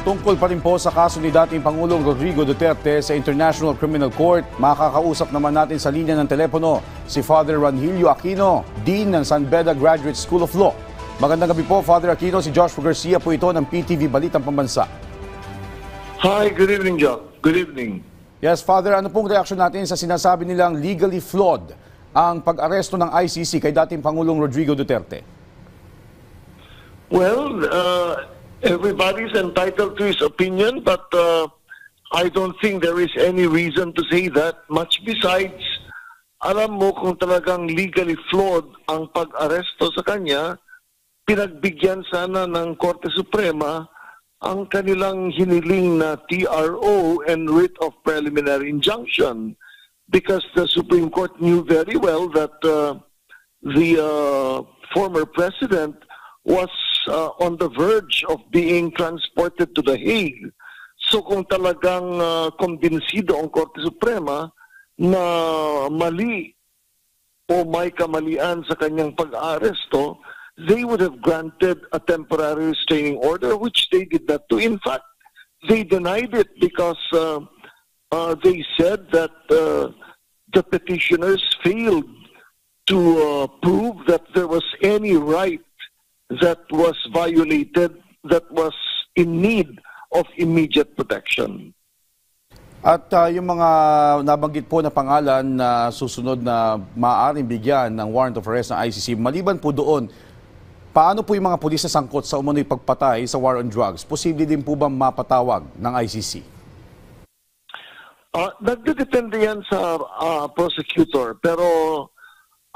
Tungkol pa rin po sa kaso ni dating Pangulong Rodrigo Duterte sa International Criminal Court, makakausap naman natin sa linya ng telepono si Father Ranhilio Aquino, Dean ng San Beda Graduate School of Law. Magandang gabi po, Father Aquino. Si Joshua Garcia po ito ng PTV Balitang Pambansa. Hi, good evening, John. Good evening. Yes, Father, ano pong reaksyon natin sa sinasabi nilang legally flawed ang pag-aresto ng ICC kay dating Pangulong Rodrigo Duterte? Well, everybody's entitled to his opinion, but I don't think there is any reason to say that. Much besides, alam mo kung talagang legally flawed ang pag-aresto sa kanya, pinagbigyan sana ng Korte Suprema ang kanilang hiniling na TRO and writ of preliminary injunction, because the Supreme Court knew very well that the former president was on the verge of being transported to The Hague. So kung talagang kumbinsido ang Korte Suprema na mali o may kamalian sa kanyang pag-aaresto, they would have granted a temporary restraining order, which they did not do. In fact, they denied it because they said that the petitioners failed to prove that there was any right that was violated, that was in need of immediate protection. At yung mga nabanggit po na pangalan na susunod na maaaring bigyan ng warrant of arrest ng ICC, maliban po doon, paano po yung mga pulis na sangkot sa umano'y pagpatay sa war on drugs? Posible din po ba mapatawag ng ICC? Nagdedepende yan sa prosecutor, pero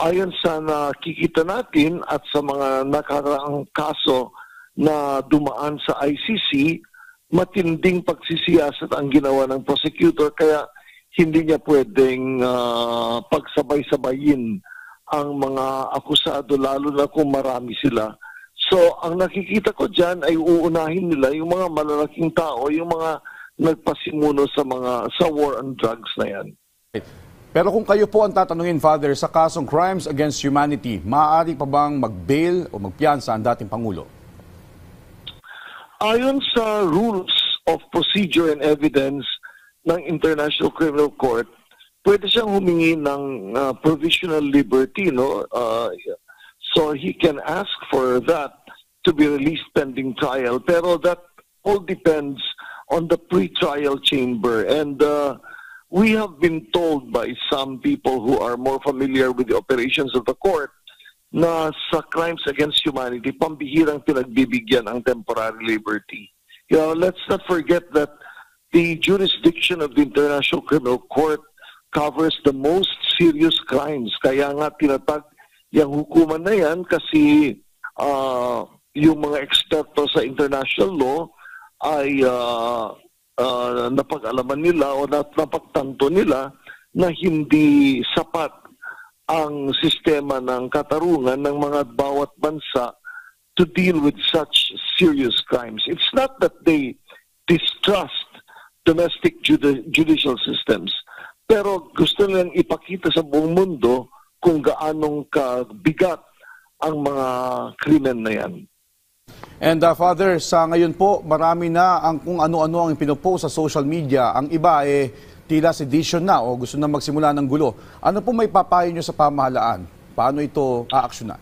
ayon sa nakikita natin at sa mga nakaraang kaso na dumaan sa ICC, matinding pagsisiyasat ang ginawa ng prosecutor, kaya hindi niya pwedeng pagsabay-sabayin ang mga akusado, lalo na kung marami sila. So, ang nakikita ko dyan ay uunahin nila yung mga malalaking tao, yung mga nagpasimuno sa war on drugs na yan. Pero kung kayo po ang tatanungin, Father, sa kasong crimes against humanity, maaari pa bang mag-bail o magpiyansa ang dating Pangulo? Ayon sa rules of procedure and evidence ng International Criminal Court, pwede siyang humingi ng provisional liberty, no? So he can ask for that to be released pending trial. Pero that all depends on the pre-trial chamber. And we have been told by some people who are more familiar with the operations of the court na sa crimes against humanity, pambihirang pinagbibigyan ang temporary liberty. You know, let's not forget that the jurisdiction of the International Criminal Court covers the most serious crimes. Kaya nga tinatag yung hukuman na yan kasi yung mga eksperto sa international law ay napag-alaman nila o napagtanto nila na hindi sapat ang sistema ng katarungan ng mga bawat bansa to deal with such serious crimes. It's not that they distrust domestic judicial systems, pero gusto nilang ipakita sa buong mundo kung gaanong kabigat ang mga krimen na yan. And Father, sa ngayon po, marami na ang kung ano-ano ang pinupost sa social media. Ang iba tila sedition na o gusto na magsimula ng gulo. Ano po may papayo nyo sa pamahalaan? Paano ito aaksyonan?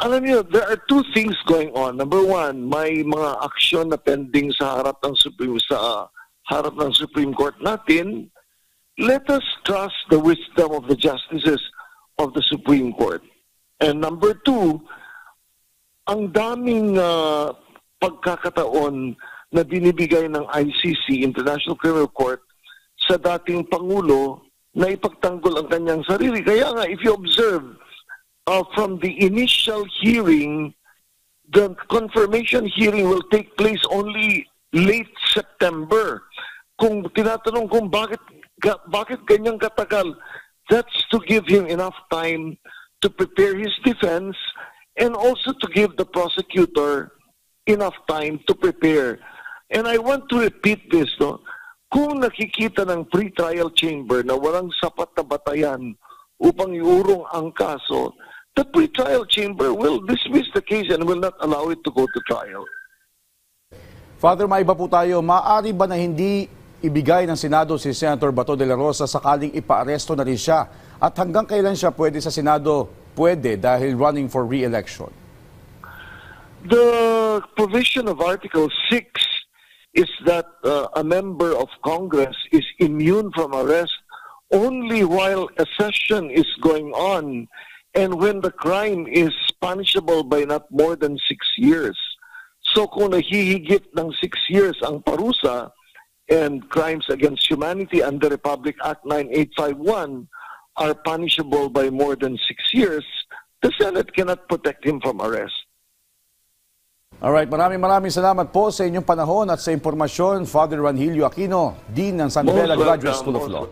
Alam niyo, there are two things going on. Number one, may mga aksyon na pending sa harap ng Supreme Court natin. Let us trust the wisdom of the justices of the Supreme Court. And number two, ang daming pagkakataon na binibigay ng ICC, International Criminal Court, sa dating Pangulo na ipagtanggol ang kanyang sarili. Kaya nga, if you observe, from the initial hearing, the confirmation hearing will take place only late September. Kung tinatanong kung bakit ganyang katagal, that's to give him enough time to prepare his defense and also to give the prosecutor enough time to prepare. And I want to repeat this, no? Kung nakikita ng pre-trial chamber na walang sapat na batayan upang iurong ang kaso, the pre-trial chamber will dismiss the case and will not allow it to go to trial. Father, maiba po tayo. Maaari ba na hindi ibigay ng Senado si Senator Bato de la Rosa sakaling ipaaresto na rin siya? At hanggang kailan siya pwede sa Senado? Pwede dahil running for re-election. The provision of Article 6 is that a member of Congress is immune from arrest only while a session is going on and when the crime is punishable by not more than 6 years. So kung nahihigit ng 6 years ang parusa and crimes against humanity under Republic Act 9851 are punishable by more than 6 years, the Senate cannot protect him from arrest. Alright, maraming salamat po sa inyong panahon at sa impormasyon, Father Ranhilio Aquino, Dean ng San Beda Graduate School of Law.